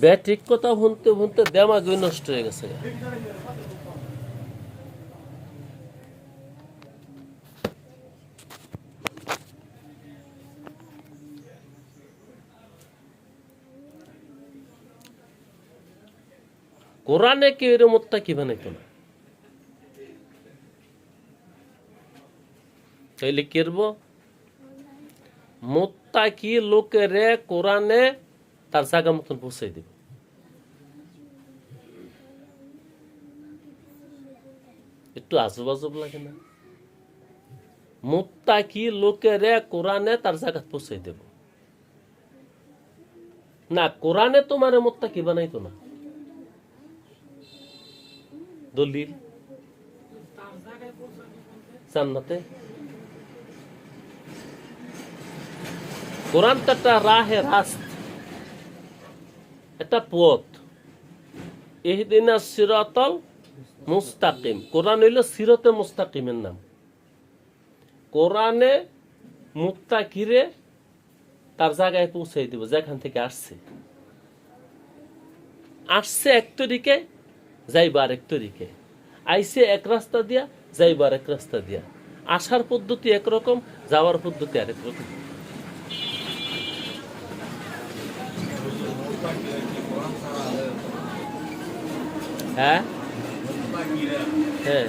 Batik কথা ভুনতে ভুনতে দেমাগই নষ্ট হয়ে গেছে। কোরআনে কেউ এর মুত্তাকি বানাইতো না, তাইলে কেরব মুত্তাকি লোকেরে কোরআনে তার জায়গা মতন পৌঁছাই দিব। একটু আজব আজব লাগে না? মুত্তাকি লোকেরে কোরআনে তার জায়গা পৌঁছাই দেব না, কোরআনে তোমার মুত্তাকি বানাইতো না। দলিল জান্নাতে। কোরআন তো একটা রাহে রাস্ত, একটা পথ। ইহদিনাস সিরাতাল মুস্তাকিম, কোরআন হইল সিরাতে মুস্তাকিমের নাম। কোরআনে মুত্তাকিরে তার জায়গায় পৌঁছাই দিব, যেখান থেকে আসছে। আসছে এক তরিকে, যাইবা আরেক তরিকে। আইসে এক রাস্তা দিয়া, যাইবা আরেক রাস্তা দিয়া। আসার পদ্ধতি একরকম, যাওয়ার পদ্ধতি আরেক রকম। হ্যাঁ হ্যাঁ,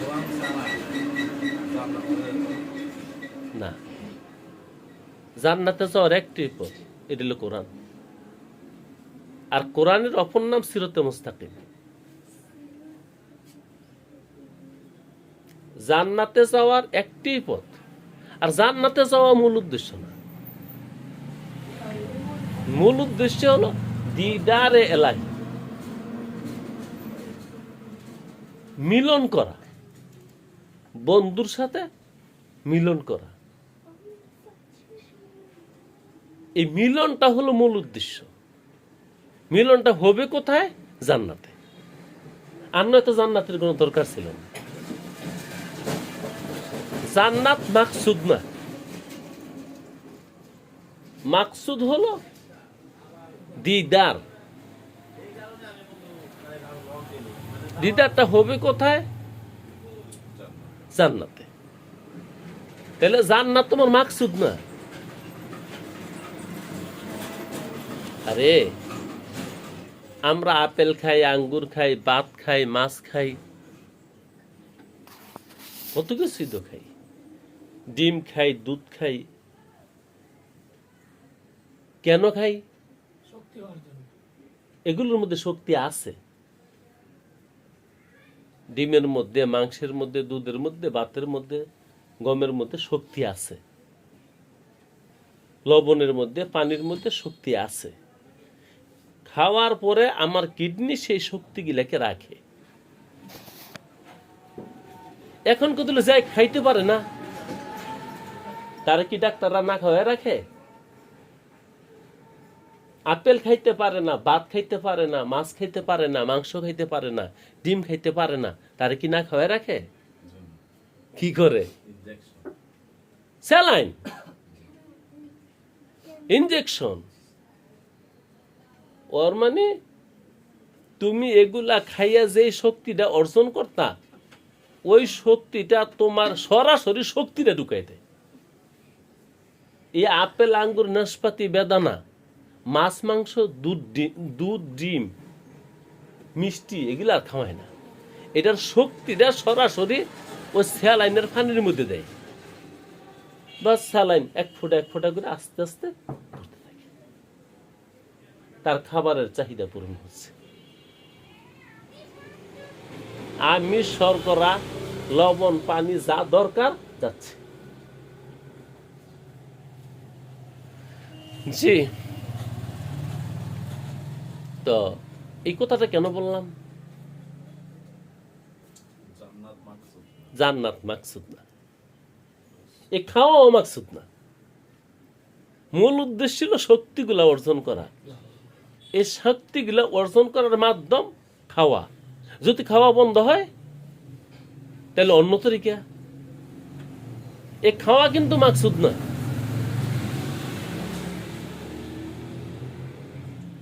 না, জান্নাতে যাওয়ার একটি পথ, এটা হলো কোরআন। আর কোরআনের অপর নাম সিরাতে মুস্তাকিম। জান্নাতে যাওয়ার একটি পথ, আর জান্নাতে যাওয়া মূল উদ্দেশ্য না। মূল উদ্দেশ্য হলো দিদারে এলাহি, মিলন করা, বন্ধুর সাথে মিলন করা। এই মিলনটা হলো মূল উদ্দেশ্য। মিলনটা হবে কোথায়? জান্নাতে। আর নয়তো জান্নাতের কোনো দরকার ছিল না। জান্নাত মাকসুদ না, মাকসুদ হলো দিদার। দিদারটা হবে কোথায়? জান্নাতে। তাহলে জান্নাত তোমার মাকসুদ না। আরে আমরা আপেল খাই, আঙ্গুর খাই, ভাত খাই, মাছ খাই, কত কিছুই তো খাই, ডিম খাই, দুধ খাই। কেন খাই? এগুলোর মধ্যে শক্তি আছে। ডিমের মধ্যে, মাংসের মধ্যে, দুধের মধ্যে, ভাতের মধ্যে, গমের মধ্যে শক্তি আছে। লবণের মধ্যে, পানির মধ্যে শক্তি আছে। খাওয়ার পরে আমার কিডনি সেই শক্তিগুলাকে রাখে। এখন কত যাই খাইতে পারে না, তারা কি ডাক্তাররা না খাওয়ায় রাখে? আপেল খাইতে পারে না, ভাত খাইতে পারে না, মাছ খাইতে পারে না, মাংস খাইতে পারে না, ডিম খাইতে পারে না, তারা কি না খাওয়ায় রাখে? কি করে? Saline, injection. ওর মানে তুমি এগুলা খাইয়া যে শক্তিটা অর্জন করতা, ওই শক্তিটা তোমার সরাসরি শক্তিটা ঢুকাই দেয়। এই আপেল, আঙ্গুর, নাশপাতি, বেদানা, মাছ, মাংস, দুধ, ডিম, মিষ্টি, এগুলো আর খাওয়ায় না। এটার শক্তিটা সরাসরি ওই স্যালাইনের পানির মধ্যে দেয়। বাস স্যালাইন এক ফোঁটা এক ফোঁটা করে আস্তে আস্তে ধরতে থাকে। তার খাবারের চাহিদা পূরণ হচ্ছে। আমিষ, শর্করা, লবণ, পানি যা দরকার যাচ্ছে। জি, তো এই কথাটা কেন বললাম? জান্নাত মাকসুদ না, এ খাওয়াও মাকসুদ না। মূল উদ্দেশ্য ছিল শক্তিগুলা অর্জন করা। এই শক্তিগুলা অর্জন করার মাধ্যম খাওয়া। যদি খাওয়া বন্ধ হয় তাহলে অন্য তরিকা। এ খাওয়া কিন্তু মাকসুদ না।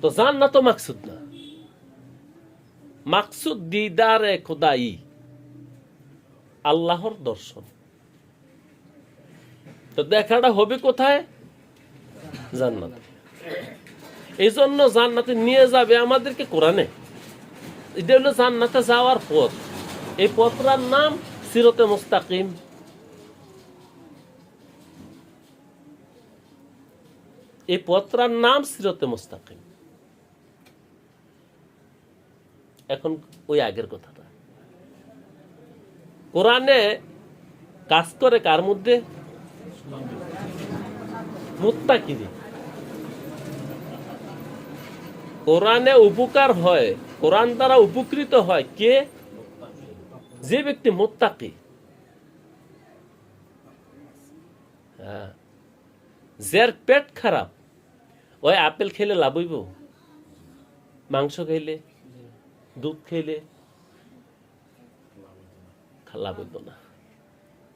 তো জান্নাত মাকসুদ না। মাকসুদ দিদারে খোদাই, আল্লাহর দর্শন। তো দেখাটা হবে কোথায়? জান্নাতে। এই জন্য জান্নাতে নিয়ে যাবে আমাদেরকে কোরআনে। এটা হলো জান্নাতে যাওয়ার পথ। এই পথটার নাম সিরাতে মুস্তাকিম। এই পথটার নাম সিরাতে মুস্তাকিম। এখন ওই আগের কথাটা, কোরআনে কাজ করে কার মধ্যে? মুত্তাকিদের। কোরআনে উপকার হয়, কোরআন দ্বারা উপকৃত হয় কে? যে ব্যক্তি মুত্তাকি। হ্যাঁ, যার পেট খারাপ, ওই আপেল খেলে লাভ হইব? মাংস খাইলে, দুধ খাইলে লাভ হইব না।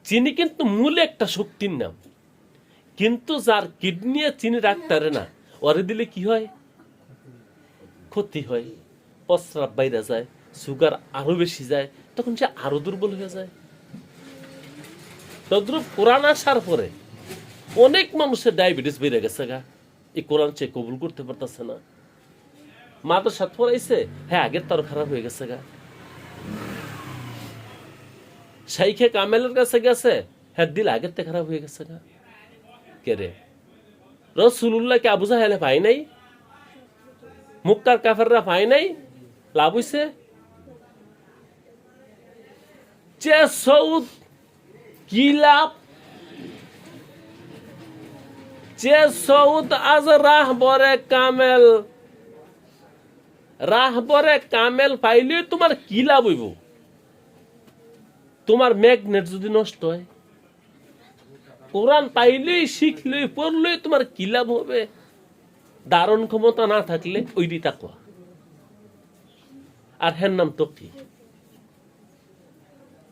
চিনি কিন্তু মূলে একটা শক্তির নাম, কিন্তু যার কিডনি চিনি রাখতে না, ওরে দিলে কি হয়? ক্ষতি হয়, প্রস্রাব বাইরে যায়, সুগার আরো বেশি যায়, তখন সে আরো দুর্বল হয়ে যায়। তদ্রুপ কোরআন আসার পরে অনেক মানুষের ডায়াবেটিস বেড়ে গেছে গা, এই কোরআন সে কবুল করতে পারতেছে না। মাদ্রাসা পড়াইছে, হ্যাঁ আগের তার খারাপ হয়ে গেছে গা। শাইখে কামেলের কাছে গেছে, হ্যাঁ দিল আগের থেকে খারাপ হয়ে গেছে গা। কে রে? রাসূলুল্লাহকে আবু জাহেলে পাই নাই, মুক্কার কাফেররা পাই নাই, লাভ হইছে? যে সৌদ কি লাভ? যে সৌদ আজ রাহবরে কামেল, রাহবরে কামেল পাইলে তোমার কি লাভ হইব? তোমার ম্যাগনেট যদি নষ্ট হয়, কোরআন পাইলেই শিখলেই পড়লেই তোমার কি লাভ হবে? ধারণ ক্ষমতা না থাকলে ওইটি তাকওয়া, আর হ্যার নাম তো কি?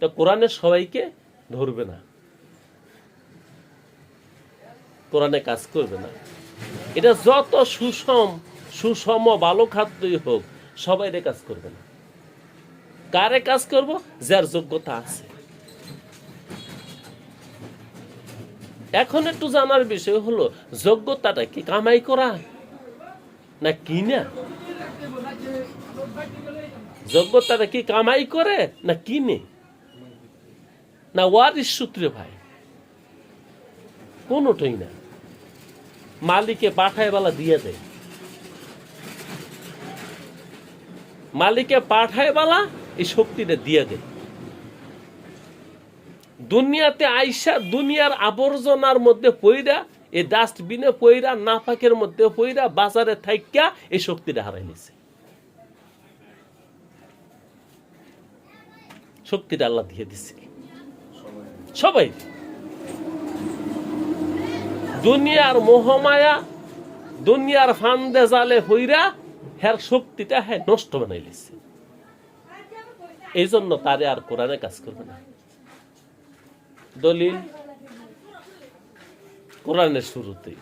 তো কোরআনে সবাইকে ধরবে না, কোরআনে কাজ করবে না। এটা যত সুষম ভালো খাদ্যই হোক, সবাই কাজ করবে না। কারে কাজ করব? যার যোগ্যতা আছে। এখন একটু জানার বিষয় হলো, যোগ্যতাটা কি কামাই করা না কিনা? যোগ্যতাটা কি কামাই করে না কিনে, না ওয়ারিশ সূত্রে ভাই? কোনটাই না। মালিকে পাঠায় বেলা দিয়ে দেয়, মালিকে পাঠায় বেলা এই শক্তিটা দিয়ে দেয়। দুনিয়াতে আইসা দুনিয়ার আবর্জনার মধ্যে পইরা, এই ডাস্টবিনে পইরা, নাপাকের মধ্যে পইরা, বাজারে থাইকা এই শক্তিটা হারাই নিছে। শক্তিটা আল্লাহ দিয়ে দিছে সবাই। দুনিয়ার মোহমায়া, দুনিয়ার ফান্দে জালে হইরা হের শক্তিটা হ্যাঁ নষ্ট বানাই লিছে। এই জন্য তারে আর কোরআনে কাজ করবে না। দলিল কোরআনের শুরুতেই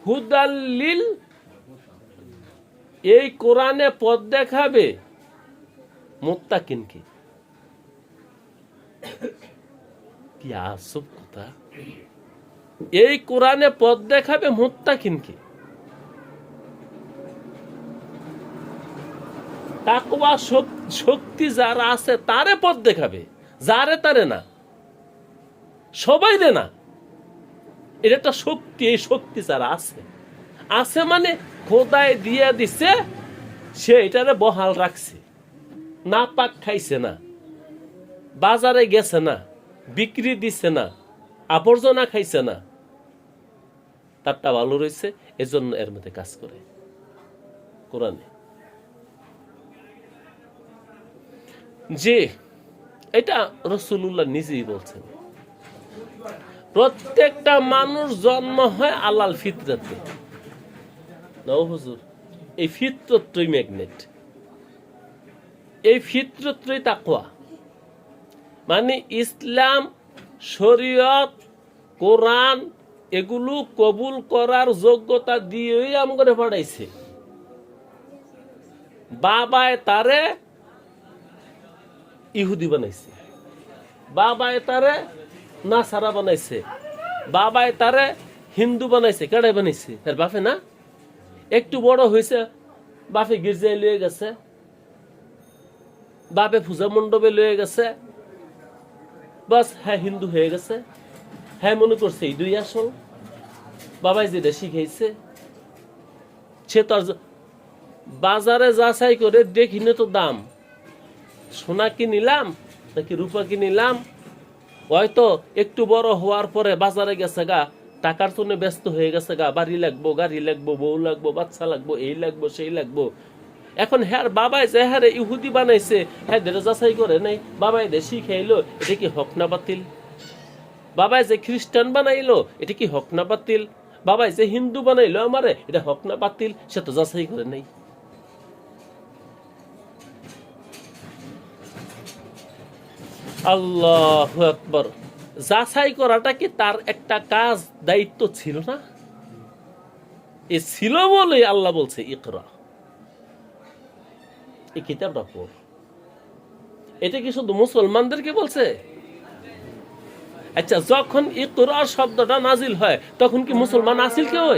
হুদাল্লিল, এই কোরআনে পথ দেখাবে মুত্তাকিনকে। কি আজব কথা! এই কোরআনে পথ দেখাবে মুত্তাকিনকে। তাকওয়া শক্তি যার আছে তারে পথ দেখাবে, যারে তারে না, সবাই দে না। এটা একটা শক্তি, এই শক্তি যারা আছে, আছে মানে খোদায় দিয়ে দিছে, সে এটারে বহাল রাখছে। না পাক খাইছে না, বাজারে গেছে না, বিক্রি দিছে না, আবর্জনা খাইছে না, তারটা ভালো রয়েছে, এজন্য এর মধ্যে কাজ করে কোরআনে। যে এটা রাসূলুল্লাহ নিজেই বলছেন, প্রত্যেকটা মানুষ জন্ম হয় আলাল ফিতরাতে। নাও হুজুর, এই ফিতরতই ম্যাগনেট, এই ফিতরতই তাকওয়া। মানে ইসলাম, শরীয়ত, কোরআন এগুলো কবুল করার যোগ্যতা দিয়েই আমগরে পড়াইছে। বাবায় তারে ইহুদি বানাইছে, বাবায় তারে নাসারা বানাইছে, বাবায় তারে হিন্দু বানাইছে। কেডাই বানাইছে? এর বাপে না? একটু বড় হয়েছে বাপে গির্জায় লয়ে গেছে, বাপে পূজা মণ্ডপে লয়ে গেছে, বাস হ্যাঁ হিন্দু হয়ে গেছে। হ্যাঁ মনে করছে এই দুই আসল। বাবাই যেটা শিখাইছে সে তো আর বাজারে যাচাই করে দেখিনে তো দাম, সোনা কি নিলাম নাকি রূপা কি নিলাম। হয়তো একটু বড় হওয়ার পরে বাজারে গেছে গা, টাকার জন্য ব্যস্ত হয়ে গেছে গা, বাড়ি লাগবো, গাড়ি লাগবো, বউ লাগবো, বাচ্চা লাগবো, এই লাগবো সেই লাগবো। এখন হ্যাঁ বাবাই যে হ্যাঁ ইহুদি বানাইছে, হ্যাঁ যেটা যাচাই করে নাই, বাবাই যে শিখাইলো, এটা কি হক না বাতিল? বাবাই যে খ্রিস্টান বানাইলো, এটা কি হক না বাতিল? বাবাই যে হিন্দু বানাইলো আমারে, এটা হক না বাতিল? সে তো যাচাই করে নাই। আল্লাহু আকবার। যাচাই করাটা কি তার একটা কাজ, দায়িত্ব ছিল না? এ ছিল বলে আল্লাহ বলছে ইকরা, এই কিতাবটা পড়। এটা কি শুধু মুসলমানদেরকে বলছে? আচ্ছা, যখন ইকরা শব্দটা নাজিল হয় তখন কি মুসলমান আসিল কেউ?